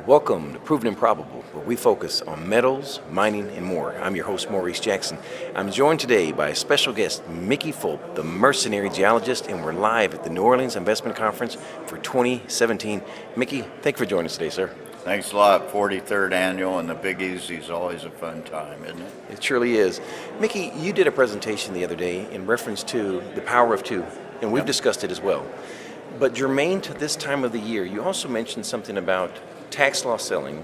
Welcome to Proven and Probable, where we focus on metals, mining, and more. I'm your host, Maurice Jackson. I'm joined today by a special guest, Mickey Fulp, the Mercenary Geologist, and we're live at the New Orleans Investment Conference for 2017. Mickey, thank you for joining us today, sir. Thanks a lot. 43rd annual, and the Big Easy is always a fun time, isn't it? It surely is. Mickey, you did a presentation the other day in reference to the power of two, and we've discussed it as well. But germane to this time of the year, you also mentioned something about tax loss selling.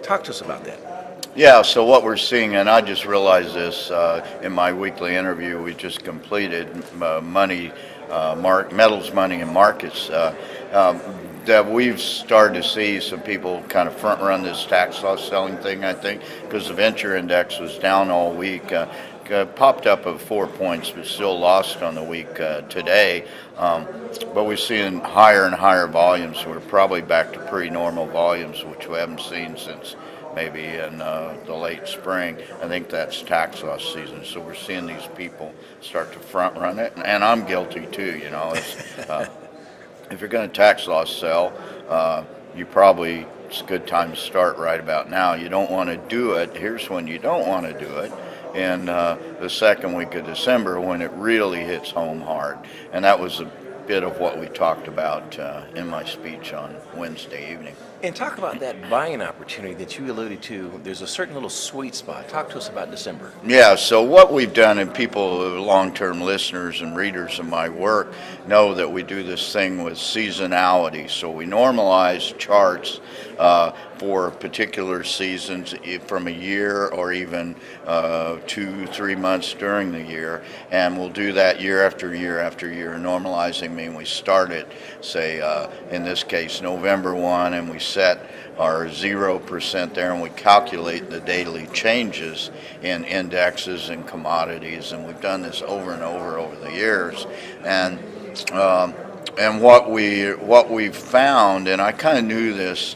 Talk to us about that. Yeah, so what we're seeing, and I just realized this in my weekly interview we just completed, metals, money, and markets, that we've started to see some people kind of front run this tax loss selling thing, I think, because the venture index was down all week. Popped up at 4 points, but still lost on the week today. But we're seeing higher and higher volumes. We're probably back to pretty normal volumes, which we haven't seen since maybe in the late spring. I think that's tax loss season. So we're seeing these people start to front run it, and I'm guilty too. You know, if you're going to tax loss sell, it's a good time to start right about now. You don't want to do it. Here's when you don't want to do it. In the second week of December, when it really hits home hard. And that was a bit of what we talked about in my speech on Wednesday evening. And talk about that buying opportunity that you alluded to. There's a certain little sweet spot. Talk to us about December. Yeah, so what we've done, and people, long-term listeners and readers of my work, know that we do this thing with seasonality. So we normalize charts for particular seasons from a year or even 2-3 months during the year, and we'll do that year after year after year. Normalizing means we start at, say, in this case, November 1, and we set our 0% there, and we calculate the daily changes in indexes and commodities, and we've done this over and over the years. And what we found, and I kind of knew this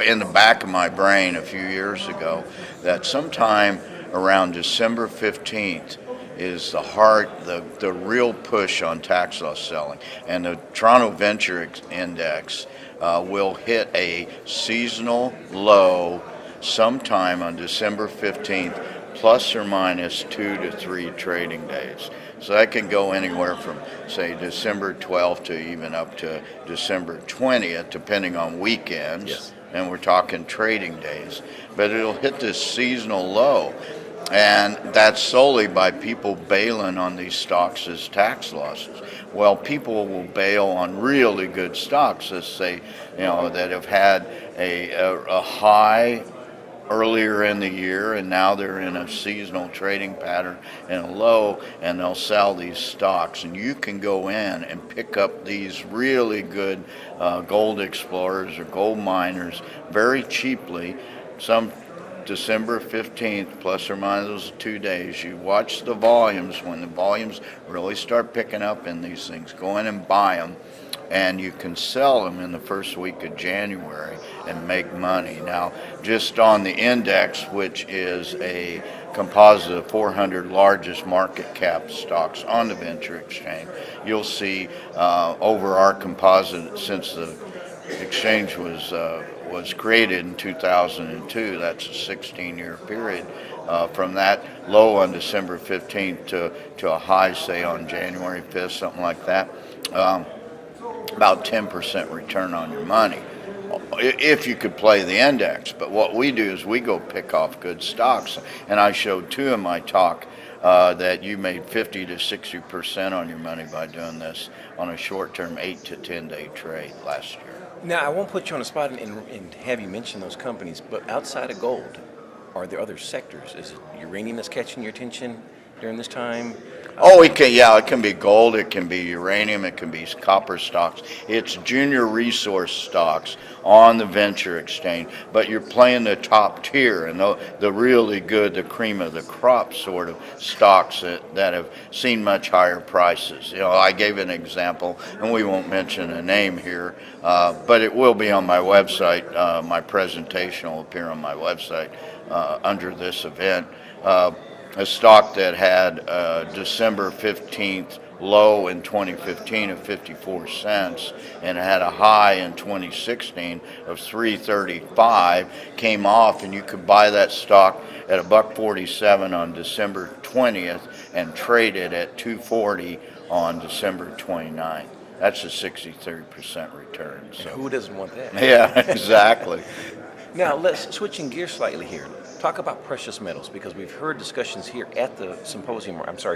in the back of my brain a few years ago, that sometime around December 15th is the real push on tax loss selling, and the Toronto Venture Index will hit a seasonal low sometime on December 15th, plus or minus 2 to 3 trading days. So that can go anywhere from, say, December 12th to even up to December 20th, depending on weekends. Yes. And we're talking trading days. But it'll hit this seasonal low. And that's solely by people bailing on these stocks as tax losses. Well, people will bail on really good stocks, let's say, that have had a high earlier in the year, and now they're in a seasonal trading pattern and a low, and they'll sell these stocks. And you can go in and pick up these really good gold explorers or gold miners very cheaply. Some December 15th, plus or minus those 2 days, you watch the volumes. When the volumes really start picking up in these things, go in and buy them, and you can sell them in the first week of January and make money. Now, just on the index, which is a composite of 400 largest market cap stocks on the venture exchange, you'll see over our composite, since the exchange was created in 2002, that's a 16-year period, from that low on December 15th to a high, say, on January 5th, something like that, about 10% return on your money, if you could play the index. But what we do is we go pick off good stocks, and I showed two in my talk that you made 50 to 60% on your money by doing this on a short-term 8 to 10-day trade last year. Now, I won't put you on the spot and have you mention those companies, but outside of gold, are there other sectors? Is it uranium that's catching your attention during this time? It can be gold, it can be uranium, it can be copper stocks. It's junior resource stocks on the venture exchange, but you're playing the top tier and the really good, the cream of the crop sort of stocks that have seen much higher prices. I gave an example, and we won't mention a name here, but it will be on my website. My presentation will appear on my website under this event. A stock that had December 15th low in 2015 of 54 cents and had a high in 2016 of 335, came off, and you could buy that stock at $1.47 on December 20th and trade it at 240 on December 29th. That's a 63% return. So. Who doesn't want that? Yeah, exactly. Now, let's switching gears slightly here. Talk about precious metals, because we've heard discussions here at the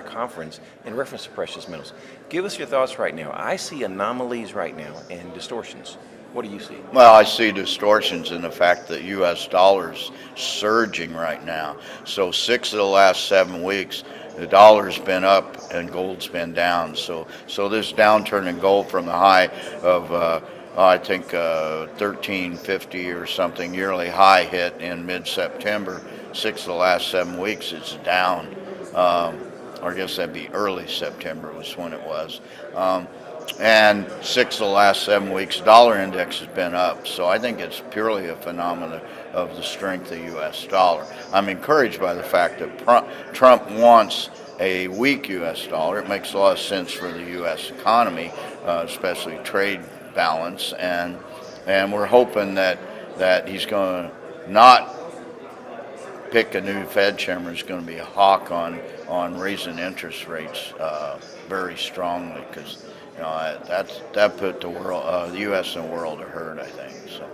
conference in reference to precious metals. Give us your thoughts right now. I see anomalies right now and distortions. What do you see? Well, I see distortions in the fact that U.S. dollar's surging right now. So 6 of the last 7 weeks, the dollar's been up and gold's been down. So this downturn in gold from the high of I think 1350 or something yearly high hit in mid-September. 6 of the last 7 weeks, it's down. Or I guess that'd be early September was when it was. And 6 of the last 7 weeks, dollar index has been up. So I think it's purely a phenomenon of the strength of the U.S. dollar. I'm encouraged by the fact that Trump wants a weak U.S. dollar. It makes a lot of sense for the U.S. economy, especially trade balance, and we're hoping that he's going to not pick a new Fed chairman who's going to be a hawk on raising interest rates very strongly, because that put the world, the U.S. and the world to hurt, I think. So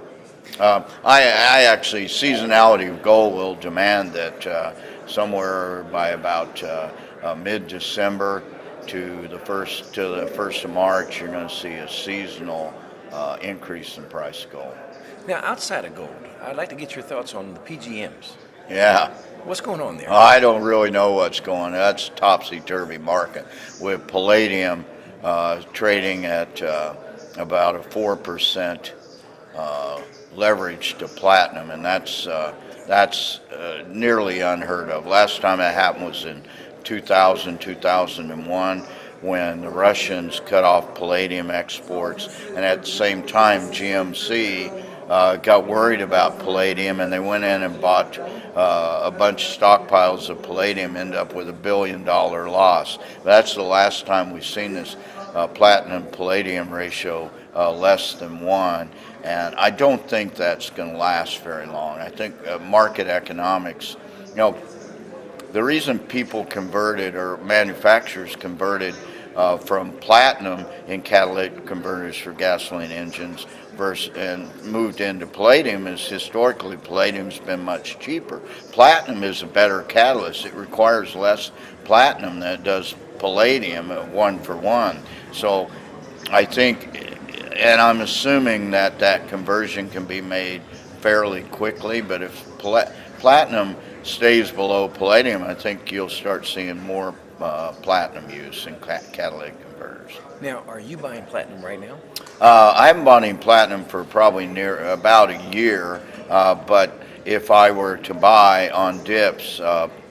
I actually, seasonality of gold will demand that somewhere by about mid-December to the first of March, you're going to see a seasonal increase in price of gold. Now, outside of gold, I'd like to get your thoughts on the PGMs. Yeah. What's going on there? I don't really know what's going on. That's a topsy-turvy market, with palladium trading at about a 4% leverage to platinum, and that's nearly unheard of. Last time that happened was in 2001, when the Russians cut off palladium exports, and at the same time GMC got worried about palladium, and they went in and bought a bunch of stockpiles of palladium, ended up with $1 billion loss. That's the last time we've seen this platinum palladium ratio less than 1, and I don't think that's going to last very long. I think market economics, the reason people converted, or manufacturers converted from platinum in catalytic converters for gasoline engines and moved into palladium is historically palladium's been much cheaper. Platinum is a better catalyst. It requires less platinum than it does palladium, 1 for 1. So I think, and I'm assuming that conversion can be made fairly quickly, but if platinum stays below palladium, I think you'll start seeing more platinum use in catalytic converters. Now, are you buying platinum right now? I haven't bought any platinum for probably about a year, but if I were to buy on dips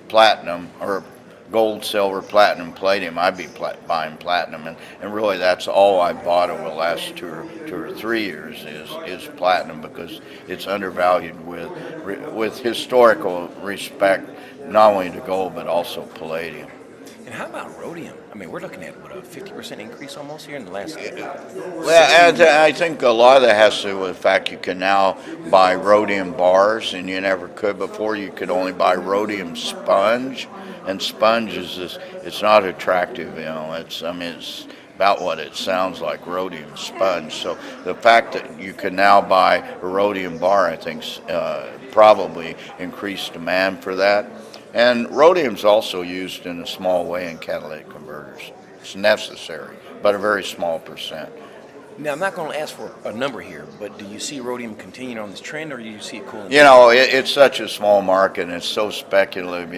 platinum or gold, silver, platinum, palladium, I'd be buying platinum, and really that's all I bought over the last two or 3 years is platinum, because it's undervalued with historical respect, not only to gold but also palladium. And how about rhodium? I mean, we're looking at, what, a 50% increase almost here in the last year? Well, I think a lot of that has to do with the fact you can now buy rhodium bars, and you never could before. You could only buy rhodium sponge, and sponge it's not attractive, it's about what it sounds like, rhodium sponge. So the fact that you can now buy a rhodium bar, I think, probably increased demand for that. And rhodium's also used in a small way in catalytic converters. It's necessary, but a very small percent. Now, I'm not going to ask for a number here, but do you see rhodium continuing on this trend, or do you see it cooling? It's such a small market, and it's so speculative.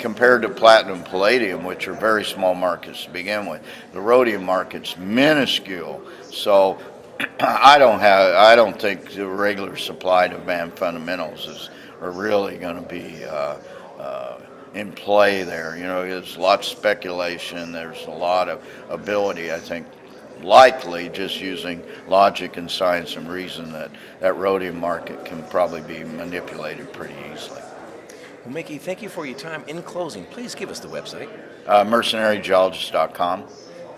Compared to platinum, palladium, which are very small markets to begin with, the rhodium market's minuscule. So I don't think the regular supply-demand fundamentals are really going to be in play there. There's lots of speculation. There's a lot of ability, I think, likely just using logic and science and reason, that rhodium market can probably be manipulated pretty easily. Well, Mickey, thank you for your time. In closing, please give us the website. mercenarygeologist.com.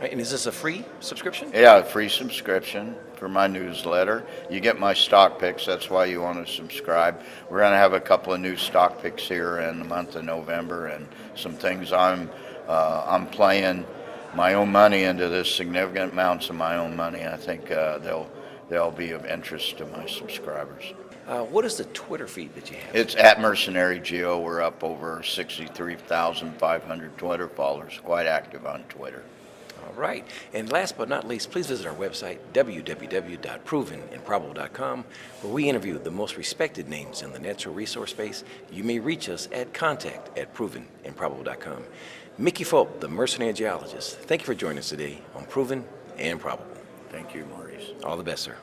Right, and is this a free subscription? Yeah, free subscription for my newsletter. You get my stock picks. That's why you want to subscribe. We're going to have a couple of new stock picks here in the month of November, and some things I'm playing my own money into this, significant amounts of my own money. I think they'll be of interest to my subscribers. What is the Twitter feed that you have? It's at Mercenary Geo. We're up over 63,500 Twitter followers. Quite active on Twitter. All right. And last but not least, please visit our website, www.provenandprobable.com, where we interview the most respected names in the natural resource space. You may reach us at contact@provenandprobable.com. Mickey Fulp, the Mercenary Geologist, thank you for joining us today on Proven and Probable. Thank you, Maurice. All the best, sir.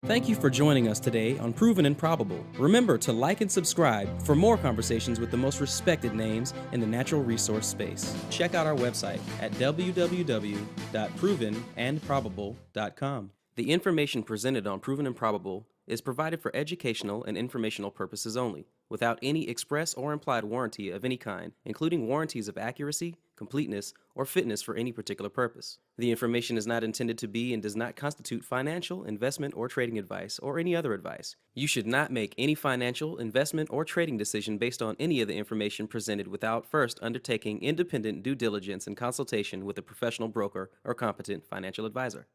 Thank you for joining us today on Proven and Probable. Remember to like and subscribe for more conversations with the most respected names in the natural resource space. Check out our website at www.provenandprobable.com. The information presented on Proven and Probable is provided for educational and informational purposes only, without any express or implied warranty of any kind, including warranties of accuracy, completeness, or fitness for any particular purpose. The information is not intended to be and does not constitute financial, investment, or trading advice, or any other advice. You should not make any financial, investment, or trading decision based on any of the information presented without first undertaking independent due diligence and consultation with a professional broker or competent financial advisor.